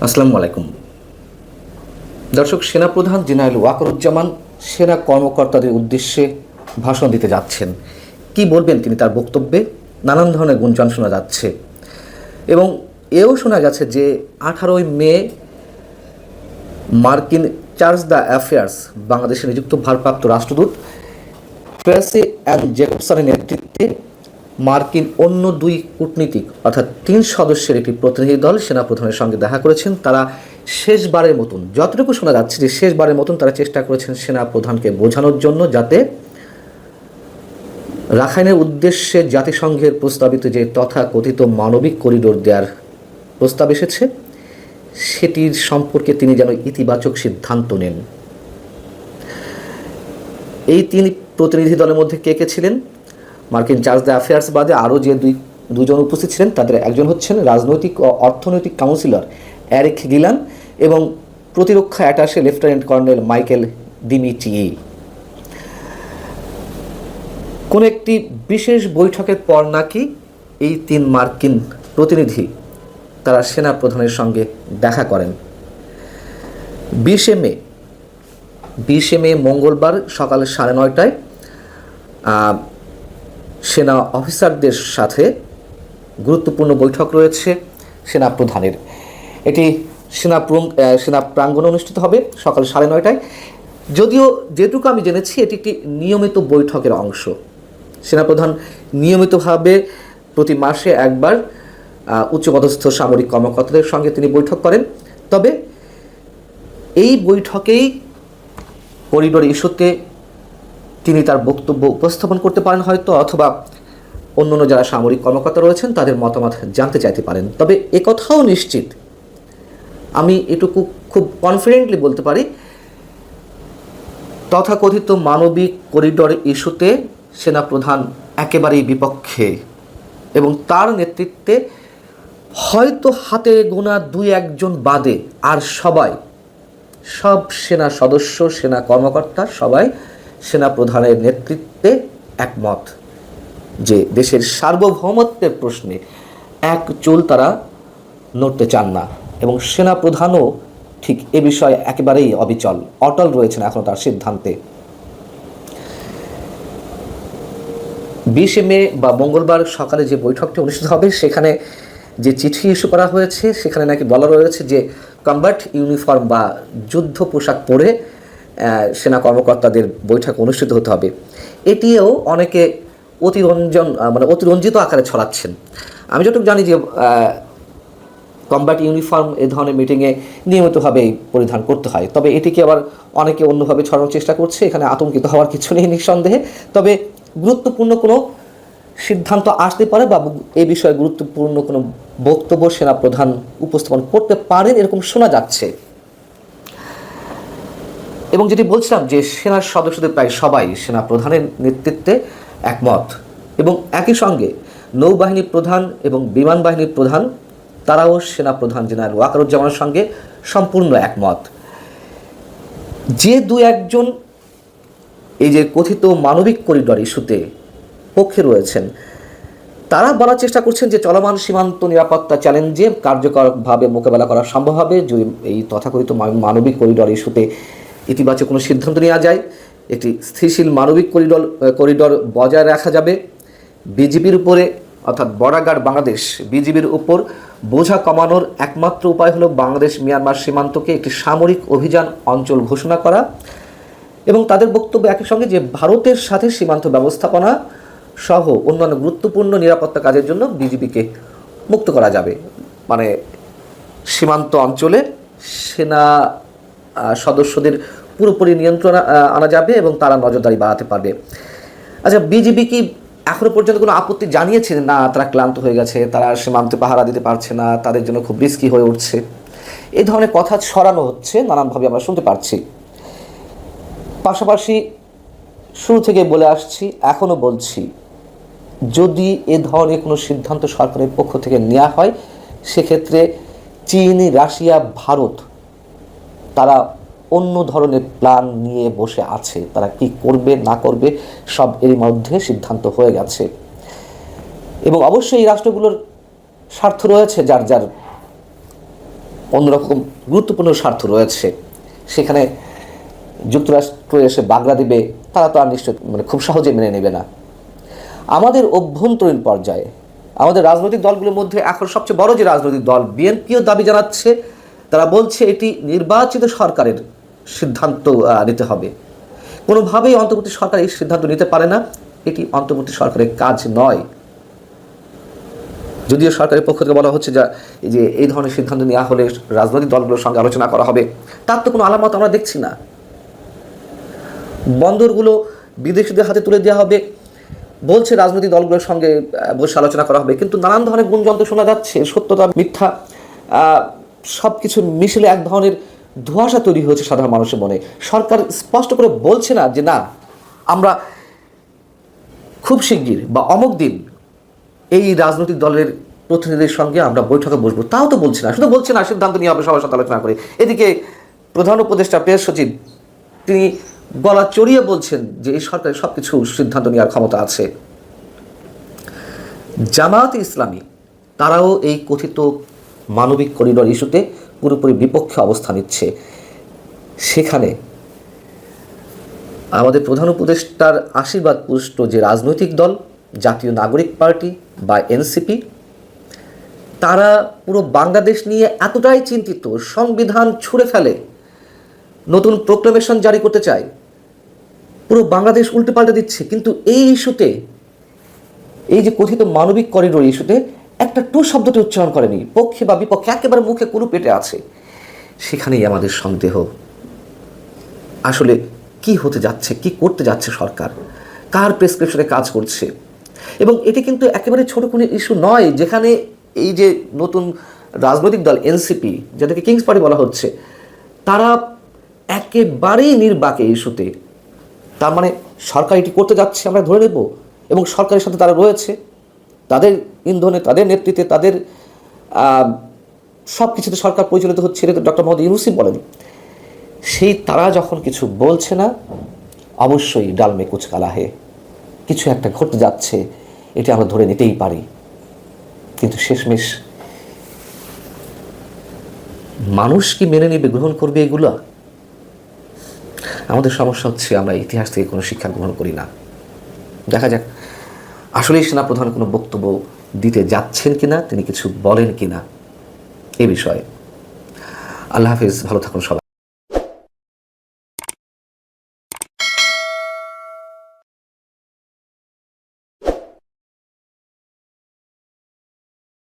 আসসালামু আলাইকুম দর্শক। সেনাপ্রধান জেনারেল ওয়াকারুজ্জামান সেনা কর্মকর্তাদের উদ্দেশ্যে ভাষণ দিতে যাচ্ছেন। কি বলবেন তিনি তার বক্তব্যে? নানান ধরনের গুঞ্জন শোনা যাচ্ছে এবং এও শোনা গেছে যে 18ই মে মার্কিন চার্জ দ্য অ্যাফেয়ার্স বাংলাদেশে নিযুক্ত ভারপ্রাপ্ত রাষ্ট্রদূত ট্রেসি অ্যান্ড জেকবসনের নেতৃত্বে মার্কিন অন্য দুই কূটনীতিক অর্থাৎ 3 সদস্যের একটি প্রতিনিধি দল সেনাপ্রধানের সঙ্গে দেখা করেছেন। তারা শেষবারের মতন, যতটুকু শোনা যাচ্ছে যে শেষবারের মতন তারা চেষ্টা করেছেন সেনাপ্রধানকে বোঝানোর জন্য যাতে রাখাইনের উদ্দেশ্যে জাতিসংঘের প্রস্তাবিত যে তথাকথিত মানবিক করিডোর দেওয়ার প্রস্তাব এসেছে সেটির সম্পর্কে তিনি যেন ইতিবাচক সিদ্ধান্ত নেন। এই 3 প্রতিনিধি দলের মধ্যে কে কে ছিলেন? মার্কিন চার্জ দ্য অ্যাফেয়ার্স বাদে আরও যে দুজন উপস্থিত ছিলেন তাদের একজন হচ্ছেন রাজনৈতিক ও অর্থনৈতিক কাউন্সিলর এরিক গিলান এবং প্রতিরক্ষা অ্যাটাশে লেফটেন্যান্ট কর্নেল মাইকেল ডিমিট্রিই। কোন একটি বিশেষ বৈঠকের পর নাকি এই 3 মার্কিন প্রতিনিধি তারা সেনা প্রধানের সঙ্গে দেখা করেন। 20 মে মঙ্গলবার সকাল 9:30টায় সেনা অফিসারদের সাথে গুরুত্বপূর্ণ বৈঠক রয়েছে সেনা প্রধানের। এটি সেনা প্রাঙ্গণে অনুষ্ঠিত হবে সকাল 9:30টায়। যদিও যেটুকু আমি জেনেছি এটি একটি নিয়মিত বৈঠকের অংশ। সেনাপ্রধান নিয়মিতভাবে প্রতি মাসে একবার উচ্চপদস্থ সামরিক কর্মকর্তাদের সঙ্গে তিনি বৈঠক করেন। তবে এই বৈঠকেই করিডোর ইস্যুতে তিনি তার বক্তব্য উপস্থাপন করতে পারেন হয়তো, অথবা অন্যান্য যারা সামরিক কর্মকর্তা রয়েছেন তাদের মতামত জানতে চাইতে পারেন। তবে একথাও নিশ্চিত, আমি এটুকু খুব কনফিডেন্টলি বলতে পারি, তথাকথিত মানবিক করিডোর ইস্যুতে সেনাপ্রধান একেবারেই বিপক্ষে এবং তার নেতৃত্বে হয়তো হাতে গোনা 2-1 জন বাদে আর সব সেনা সদস্য, সেনা কর্মকর্তা সবাই সেনাপ্রধানের নেতৃত্বে একমত যে দেশের সার্বভৌমত্বের প্রশ্নে এক চুল তারা নড়তে চান না এবং সেনাপ্রধানও ঠিক এ বিষয়ে একেবারেই অটল রয়েছেন এখনও তার সিদ্ধান্তে। 20 মে বা মঙ্গলবার সকালে যে বৈঠকটি অনুষ্ঠিত হবে সেখানে যে চিঠি ইস্যু করা হয়েছে সেখানে নাকি বলা রয়েছে যে কমব্যাট ইউনিফর্ম বা যুদ্ধ পোশাক পরে সেনা কর্মকর্তাদের বৈঠক অনুষ্ঠিত হতে হবে। এটিও অনেকে অতিরঞ্জিত আকারে ছড়াচ্ছেন। আমি যতটুকু জানি যে কমব্যাট ইউনিফর্ম এ ধরনের মিটিংয়ে নিয়মিতভাবেই পরিধান করতে হয়, তবে এটিকে আবার অনেকে অন্যভাবে ছড়ানোর চেষ্টা করছে। এখানে আতঙ্কিত হওয়ার কিছু নেই নিঃসন্দেহে। তবে গুরুত্বপূর্ণ কোনো সিদ্ধান্ত আসতে পারে বা এই বিষয়ে গুরুত্বপূর্ণ কোনো বক্তব্য সেনাপ্রধান উপস্থাপন করতে পারেন এরকম শোনা যাচ্ছে। এবং যেটি বলছিলাম যে সেনার সদস্যদের প্রায় সবাই সেনাপ্রধানের নেতৃত্বে একমত এবং একই সঙ্গে নৌবাহিনী প্রধান এবং বিমান বাহিনীর প্রধান তারাও সেনাপ্রধান জেনারেল ওয়াকারুজ্জামানের সঙ্গে সম্পূর্ণ একমত। যে 2-1 জন এই যে কথিত মানবিক করিডোর ইস্যুতে পক্ষে রয়েছেন তারা বলার চেষ্টা করছেন যে চলমান সীমান্ত নিরাপত্তা চ্যালেঞ্জে কার্যকরভাবে মোকাবেলা করা সম্ভব হবে যদি এই তথাকথিত মানবিক করিডোর ইস্যুতে ইতিবাচক কোনো সিদ্ধান্ত নেওয়া যায়। একটি স্থিতিশীল মানবিক করিডোর বজায় রাখা যাবে। বিজিবির উপরে অর্থাৎ বর্ডার গার্ড বাংলাদেশ বিজিবির উপর বোঝা কমানোর একমাত্র উপায় হলো বাংলাদেশ মিয়ানমার সীমান্তকে একটি সামরিক অভিযান অঞ্চল ঘোষণা করা এবং তাদের বক্তব্য একই সঙ্গে যে ভারতের সাথে সীমান্ত ব্যবস্থাপনা সহ অন্যান্য গুরুত্বপূর্ণ নিরাপত্তা কাজের জন্য বিজিবিকে মুক্ত করা যাবে। মানে সীমান্ত অঞ্চলে সেনা সদস্যদের পুরোপুরি নিয়ন্ত্রণ আনা যাবে এবং তারা নজরদারি বাড়াতে পারবে। আচ্ছা, বিজিবি কি এখনো পর্যন্ত কোনো আপত্তি জানিয়েছে? না, তারা ক্লান্ত হয়ে গেছে, তারা সীমান্তে পাহারা দিতে পারছে না, তাদের জন্য খুব রিস্কি হয়ে উঠছে, এই ধরনের কথা ছড়ানো হচ্ছে নানানভাবে আমরা শুনতে পারছি। পাশাপাশি শুরু থেকে বলে আসছি, এখনও বলছি, যদি এ ধরনের কোনো সিদ্ধান্ত সরকারের পক্ষ থেকে নেওয়া হয় সেক্ষেত্রে চীন, রাশিয়া, ভারত তারা অন্য ধরনের প্ল্যান নিয়ে বসে আছে। তারা কি করবে না করবে সব এরই মধ্যে সিদ্ধান্ত হয়ে গেছে এবং অবশ্যই এই রাষ্ট্রগুলোর স্বার্থ রয়েছে যার যার অন্যরকম গুরুত্বপূর্ণ স্বার্থ রয়েছে। সেখানে যুক্তরাষ্ট্র এসে বাগড়া দিবে, তারা তো আর নিশ্চয় খুব সহজে মেনে নেবে না। আমাদের অভ্যন্তরীণ পর্যায়ে আমাদের রাজনৈতিক দলগুলোর মধ্যে এখন সবচেয়ে বড় যে রাজনৈতিক দল বিএনপিও দাবি জানাচ্ছে, তারা বলছে এটি নির্বাচিত সরকারের সিদ্ধান্ত নিতে হবে। কোনোভাবেই অন্তর্বর্তী সরকার এই সিদ্ধান্ত নিতে পারে না, এটি অন্তর্বর্তী সরকারের কাজ নয়। যদিও সরকারের পক্ষ থেকে বলা হচ্ছে যে এই ধরনের সিদ্ধান্ত নেওয়া হলে রাজনৈতিক দলগুলোর সঙ্গে আলোচনা করা হবে, তার তো কোনো আলামত আমরা দেখছি না। বন্দরগুলো বিদেশিদের হাতে তুলে দেওয়া হবে বলছে, রাজনৈতিক দলগুলোর সঙ্গে বসে আলোচনা করা হবে, কিন্তু নানান ধরনের গুঞ্জন শোনা যাচ্ছে, সত্যতা মিথ্যা সব কিছু মিশলে এক ধরনের ধোঁয়াশা তৈরি হয়েছে সাধারণ মানুষের মনে। সরকার স্পষ্ট করে বলছে না যে না, আমরা খুব শিগগির বা অমুক দিন এই রাজনৈতিক দলের প্রতিনিধিদের সঙ্গে আমরা বৈঠকে বসবো, তাও তো বলছে না। শুধু বলছে না সিদ্ধান্ত নিয়ে হবে সবার সাথে আলোচনা করে। এদিকে প্রধান উপদেষ্টা প্রেস সচিব তিনি গলা চড়িয়ে বলছেন যে এই সরকারের সব কিছু সিদ্ধান্ত নেওয়ার ক্ষমতা আছে। জামায়াতে ইসলামী তারাও এই কথিত মানবিক করিডর ইস্যুতে পুরোপুরি বিপক্ষে অবস্থান নিচ্ছে। সেখানে আমাদের প্রধান উপদেষ্টার আশীর্বাদ পুষ্ট যে রাজনৈতিক দল জাতীয় নাগরিক পার্টি বা এনসিপি, তারা পুরো বাংলাদেশ নিয়ে এতটাই চিন্তিত, সংবিধান ছুঁড়ে ফেলে নতুন প্রোক্লেমেশন জারি করতে চায়, পুরো বাংলাদেশ উল্টে পাল্টে দিচ্ছে। কিন্তু এই ইস্যুতে, এই যে কথিত মানবিক করিডোর ইস্যুতে একটা টু শব্দটি উচ্চারণ করেনি, পক্ষে বা বিপক্ষে, একেবারে মুখে কুলু পেটে আছে। সেখানেই আমাদের সন্দেহ, আসলে কি হতে যাচ্ছে, কি করতে যাচ্ছে সরকার, কার প্রেসক্রিপশনে কাজ করছে। এবং এটি কিন্তু একেবারে ছোট কোনো ইস্যু নয়, যেখানে এই যে নতুন রাজনৈতিক দল এনসিপি, যাদেরকে কিংস পার্টি বলা হচ্ছে, তারা একেবারেই নির্বাকে ইস্যুতে। তার মানে সরকার এটি করতে যাচ্ছে আমরা ধরে নেব, এবং সরকারের সাথে তারা রয়েছে, তাদের ইন্ধনে, তাদের নেতৃত্বে, তাদের সব কিছুতে সরকার পরিচালিত হচ্ছে, এটা তো ডক্টর মোহাম্মদ ইউনূসই বলেন। সেই তারা যখন কিছু বলছে না, অবশ্যই ডালমে কুচ কালা হে, কিছু একটা ঘটতে যাচ্ছে, এটি আমরা ধরে নিতেই পারি। কিন্তু শেষমেশ মানুষ কি মেনে নেবে, গ্রহণ করবে এগুলো? আমাদের সমস্যা হচ্ছে আমরা ইতিহাস থেকে কোনো শিক্ষা গ্রহণ করি না। দেখা যাক আসলেই সেনাপ্রধান কোনো বক্তব্য দিতে যাচ্ছেন কিনা, তিনি কিছু বলেন কিনা এ বিষয়ে। আল্লাহ হাফিজ, ভালো থাকুন সবাই।